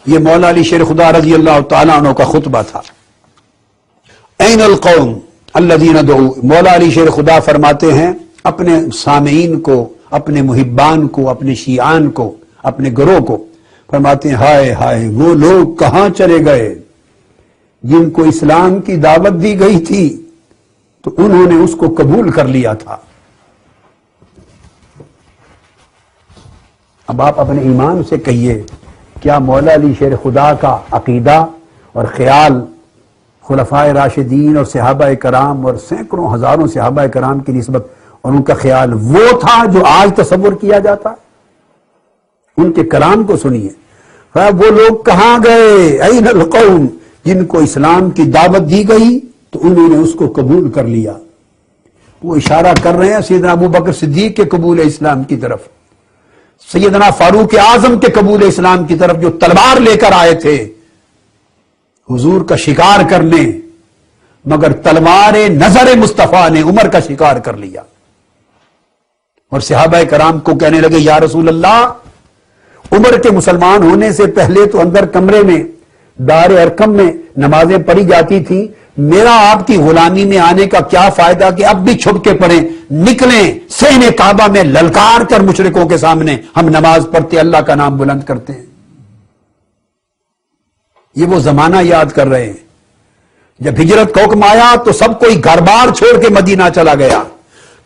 یہ مولا علی شیر خدا رضی اللہ تعالیٰ عنہ کا خطبہ تھا. این القوم الذین دعوا، مولا علی شیر خدا فرماتے ہیں اپنے سامعین کو، اپنے محبان کو، اپنے شیعان کو، اپنے گروہ کو فرماتے ہیں ہائے ہائے وہ لوگ کہاں چلے گئے جن کو اسلام کی دعوت دی گئی تھی تو انہوں نے اس کو قبول کر لیا تھا. اب آپ اپنے ایمان سے کہیے کیا مولا علی شیر خدا کا عقیدہ اور خیال خلفائے راشدین اور صحابہ کرام اور سینکڑوں ہزاروں صحابہ کرام کی نسبت اور ان کا خیال وہ تھا جو آج تصور کیا جاتا ہے؟ ان کے کلام کو سنیے. وہ لوگ کہاں گئے این القوم جن کو اسلام کی دعوت دی گئی تو انہوں نے اس کو قبول کر لیا. وہ اشارہ کر رہے ہیں سیدنا ابو بکر صدیق کے قبول اسلام کی طرف، سیدنا فاروق اعظم کے قبول اسلام کی طرف، جو تلوار لے کر آئے تھے حضور کا شکار کرنے، مگر تلوار نظر مصطفیٰ نے عمر کا شکار کر لیا. اور صحابہ کرام کو کہنے لگے یا رسول اللہ، عمر کے مسلمان ہونے سے پہلے تو اندر کمرے میں دار ارقم میں نمازیں پڑھی جاتی تھیں، میرا آپ کی غلامی میں آنے کا کیا فائدہ کہ اب بھی چھپ کے پڑھیں، نکلیں صحن کعبہ میں للکار کر مشرکوں کے سامنے ہم نماز پڑھتے اللہ کا نام بلند کرتے ہیں. یہ وہ زمانہ یاد کر رہے ہیں جب ہجرت کا حکم آیا تو سب کوئی گھر بار چھوڑ کے مدینہ چلا گیا،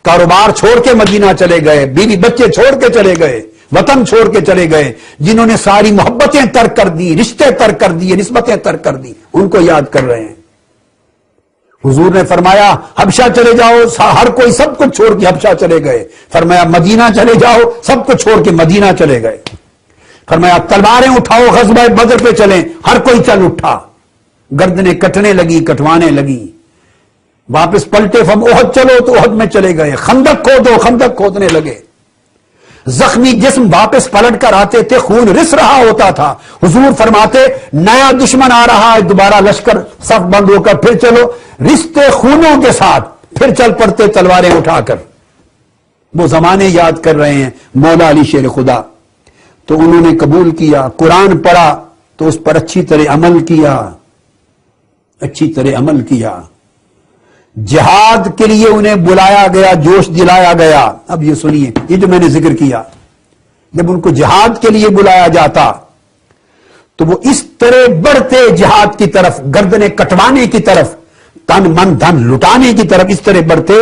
کاروبار چھوڑ کے مدینہ چلے گئے، بیوی بچے چھوڑ کے چلے گئے، وطن چھوڑ کے چلے گئے. جنہوں نے ساری محبتیں ترک کر دی، رشتے ترک کر دیے، نسبتیں ترک کر دی، ان کو یاد کر رہے ہیں. حضور نے فرمایا حبشہ چلے جاؤ، ہر کوئی سب کچھ چھوڑ کے حبشہ چلے گئے. فرمایا مدینہ چلے جاؤ، سب کچھ چھوڑ کے مدینہ چلے گئے. فرمایا تلواریں اٹھاؤ، غزوہ بدر پہ چلیں، ہر کوئی چل اٹھا. گردنیں کٹنے لگی، کٹوانے لگی. واپس پلٹے ہم احد چلو تو احد میں چلے گئے. خندق کھودو، خندق کھودنے لگے. زخمی جسم واپس پلٹ کر آتے تھے، خون رس رہا ہوتا تھا. حضور فرماتے نیا دشمن آ رہا ہے، دوبارہ لشکر صف بند ہو کر پھر چلو، رشتے خونوں کے ساتھ پھر چل پڑتے تلواریں اٹھا کر. وہ زمانے یاد کر رہے ہیں مولا علی شیر خدا. تو انہوں نے قبول کیا، قرآن پڑھا تو اس پر اچھی طرح عمل کیا، اچھی طرح عمل کیا. جہاد کے لیے انہیں بلایا گیا، جوش دلایا گیا. اب یہ سنیے، یہ جو میں نے ذکر کیا، جب ان کو جہاد کے لیے بلایا جاتا تو وہ اس طرح بڑھتے جہاد کی طرف، گردنیں کٹوانے کی طرف، تن من دھن لٹانے کی طرف اس طرح بڑھتے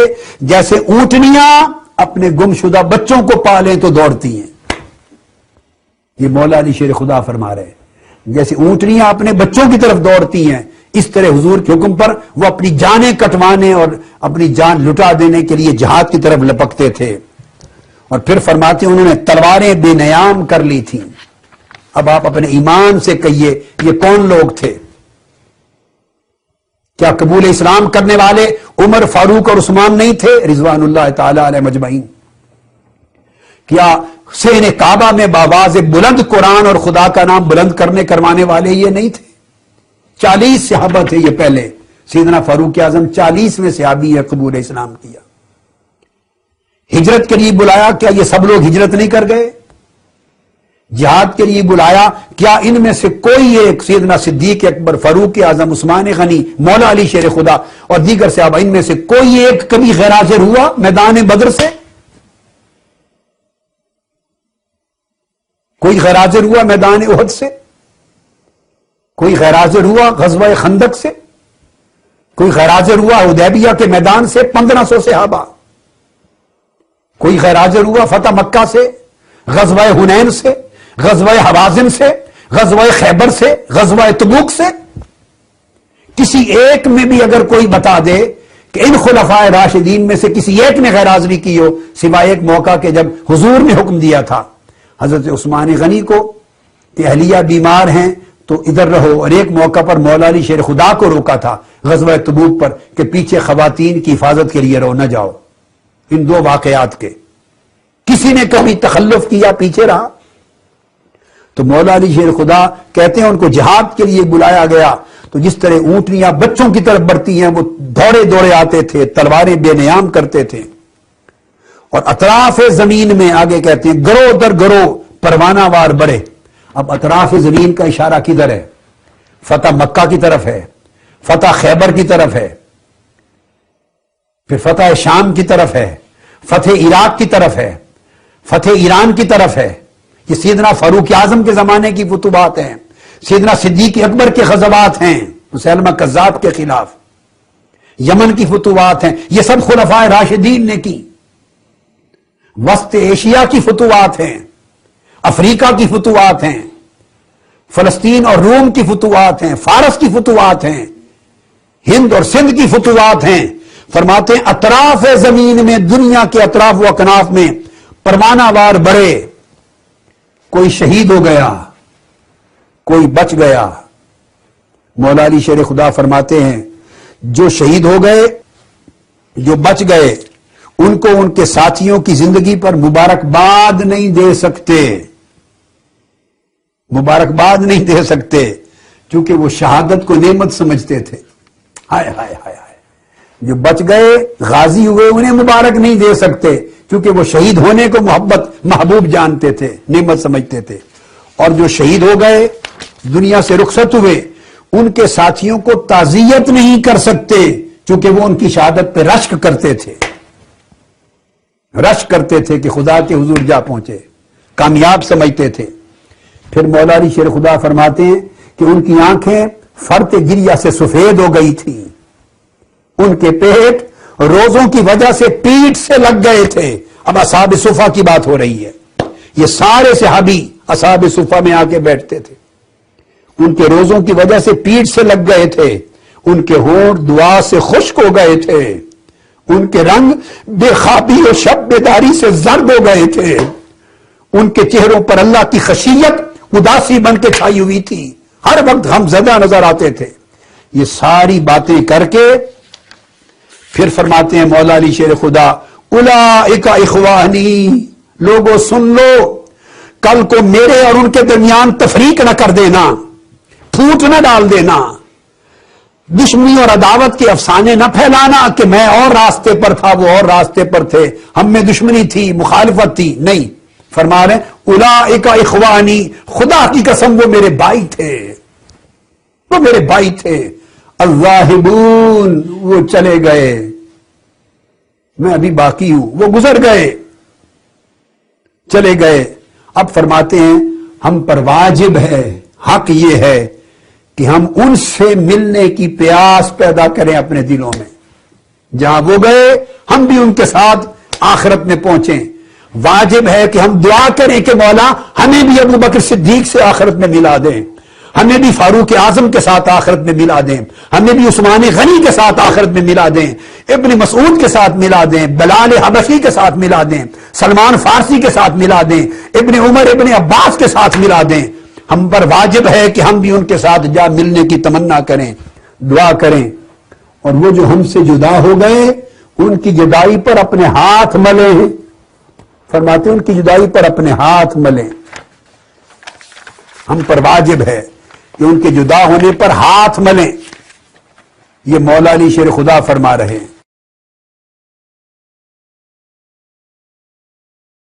جیسے اونٹنیاں اپنے گمشدہ بچوں کو پالیں تو دوڑتی ہیں. یہ مولا علی شیر خدا فرما رہے ہیں جیسے اونٹنیاں اپنے بچوں کی طرف دوڑتی ہیں، اس طرح حضور کے حکم پر وہ اپنی جانیں کٹوانے اور اپنی جان لٹا دینے کے لیے جہاد کی طرف لپکتے تھے. اور پھر فرماتے انہوں نے تلواریں بے نیام کر لی تھیں. اب آپ اپنے ایمان سے کہیے یہ کون لوگ تھے؟ کیا قبول اسلام کرنے والے عمر، فاروق اور عثمان نہیں تھے رضوان اللہ تعالی علیہ مجمعین؟ کیا صحن کعبہ میں باواز بلند قرآن اور خدا کا نام بلند کروانے والے یہ نہیں تھے؟ 40 صحابہ تھے یہ پہلے. سیدنا فاروق اعظم 40ویں صحابی ہے، قبول اسلام کیا. ہجرت کے لیے بلایا، کیا یہ سب لوگ ہجرت نہیں کر گئے؟ جہاد کے لیے بلایا، کیا ان میں سے کوئی ایک سیدنا صدیق اکبر، فاروق اعظم، عثمان غنی، مولا علی شیر خدا اور دیگر صحابہ، ان میں سے کوئی ایک کبھی غیر حاضر ہوا میدان بدر سے؟ کوئی غیر حاضر ہوا میدان احد سے؟ کوئی غیر حاضر ہوا غزوہ خندق سے؟ کوئی غیر حاضر ہوا حدیبیہ کے میدان سے 1500 صحابہ؟ کوئی غیر حاضر ہوا فتح مکہ سے، غزوہ حنین سے، غزوہ حوازن سے، غزوہ خیبر سے، غزوہ تبوک سے؟ کسی ایک میں بھی اگر کوئی بتا دے کہ ان خلفائے راشدین میں سے کسی ایک نے غیر حاضری کی ہو، سوائے ایک موقع کے جب حضور نے حکم دیا تھا حضرت عثمان غنی کو کہ اہلیہ بیمار ہیں تو ادھر رہو، اور ایک موقع پر مولا علی شیر خدا کو روکا تھا غزوہ تبوک پر کہ پیچھے خواتین کی حفاظت کے لیے رہو، نہ جاؤ. ان دو واقعات کے کسی نے کبھی تخلف کیا، پیچھے رہا؟ تو مولا علی شیر خدا کہتے ہیں ان کو جہاد کے لیے بلایا گیا تو جس طرح اونٹنیاں بچوں کی طرف بڑھتی ہیں وہ دوڑے دوڑے آتے تھے، تلواریں بے نیام کرتے تھے. اور اطراف زمین میں آگے کہتے ہیں گروہ در گروہ پروانہ وار بڑھے. اب اطراف زمین کا اشارہ کدھر ہے؟ فتح مکہ کی طرف ہے، فتح خیبر کی طرف ہے، پھر فتح شام کی طرف ہے، فتح عراق کی طرف ہے، فتح ایران کی طرف ہے۔ یہ سیدنا فاروق اعظم کے زمانے کی فتوحات ہیں، سیدنا صدیق اکبر کے غزوات ہیں مسیلمہ کذاب کے خلاف، یمن کی فتوحات ہیں، یہ سب خلفائے راشدین نے کی۔ وسط ایشیا کی فتوحات ہیں، افریقہ کی فتوحات ہیں، فلسطین اور روم کی فتوحات ہیں، فارس کی فتوحات ہیں، ہند اور سندھ کی فتوحات ہیں۔ فرماتے ہیں اطراف زمین میں، دنیا کے اطراف و اکناف میں پروانہ وار بڑھے، کوئی شہید ہو گیا، کوئی بچ گیا۔ مولا علی شیر خدا فرماتے ہیں جو شہید ہو گئے، جو بچ گئے، ان کو ان کے ساتھیوں کی زندگی پر مبارکباد نہیں دے سکتے، مبارکباد نہیں دے سکتے، کیونکہ وہ شہادت کو نعمت سمجھتے تھے۔ ہائے ہائے ہائے ہائے، جو بچ گئے، غازی ہوئے، انہیں مبارک نہیں دے سکتے، کیونکہ وہ شہید ہونے کو محبوب جانتے تھے، نعمت سمجھتے تھے۔ اور جو شہید ہو گئے، دنیا سے رخصت ہوئے، ان کے ساتھیوں کو تعزیت نہیں کر سکتے، کیونکہ وہ ان کی شہادت پہ رشک کرتے تھے، رشک کرتے تھے کہ خدا کے حضور جا پہنچے، کامیاب سمجھتے تھے۔ پھر مولا علی شیر خدا فرماتے ہیں کہ ان کی آنکھیں فرط گریہ سے سفید ہو گئی تھی، ان کے پیٹ روزوں کی وجہ سے پیٹ سے لگ گئے تھے۔ اب اصحاب صفہ کی بات ہو رہی ہے، یہ سارے صحابی اصحاب صفہ میں آ کے بیٹھتے تھے، ان کے روزوں کی وجہ سے پیٹ سے لگ گئے تھے، ان کے ہونٹ دعا سے خشک ہو گئے تھے، ان کے رنگ بے خوابی اور شب بیداری سے زرد ہو گئے تھے، ان کے چہروں پر اللہ کی خشیت اداسی بن کے چھائی ہوئی تھی، ہر وقت غم زدہ نظر آتے تھے۔ یہ ساری باتیں کر کے پھر فرماتے ہیں مولا علی شیر خدا اولئک اخوانی، لوگوں سن لو، کل کو میرے اور ان کے درمیان تفریق نہ کر دینا، پھوٹ نہ ڈال دینا، دشمنی اور عداوت کے افسانے نہ پھیلانا کہ میں اور راستے پر تھا، وہ اور راستے پر تھے، ہم میں دشمنی تھی، مخالفت تھی، نہیں۔ فرما رہے اولئک اخوانی، خدا کی قسم وہ میرے بھائی تھے، وہ میرے بھائی تھے، الذاہبون، وہ چلے گئے، میں ابھی باقی ہوں، وہ گزر گئے، چلے گئے۔ اب فرماتے ہیں ہم پر واجب ہے، حق یہ ہے کہ ہم ان سے ملنے کی پیاس پیدا کریں اپنے دلوں میں، جہاں وہ گئے ہم بھی ان کے ساتھ آخرت میں پہنچیں۔ واجب ہے کہ ہم دعا کریں کہ مولا ہمیں بھی ابو بکر صدیق سے آخرت میں ملا دیں، ہمیں بھی فاروق اعظم کے ساتھ آخرت میں ملا دیں، ہمیں بھی عثمان غنی کے ساتھ آخرت میں ملا دیں، ابن مسعود کے ساتھ ملا دیں، بلال حبشی کے ساتھ ملا دیں، سلمان فارسی کے ساتھ ملا دیں، ابن عمر ابن عباس کے ساتھ ملا دیں۔ ہم پر واجب ہے کہ ہم بھی ان کے ساتھ جا ملنے کی تمنا کریں، دعا کریں۔ اور وہ جو ہم سے جدا ہو گئے ان کی جدائی پر اپنے ہاتھ ملیں، فرماتے ہیں ان کی جدائی پر اپنے ہاتھ ملیں، ہم پر واجب ہے کہ ان کے جدا ہونے پر ہاتھ ملیں۔ یہ مولا علی شیر خدا فرما رہے ہیں۔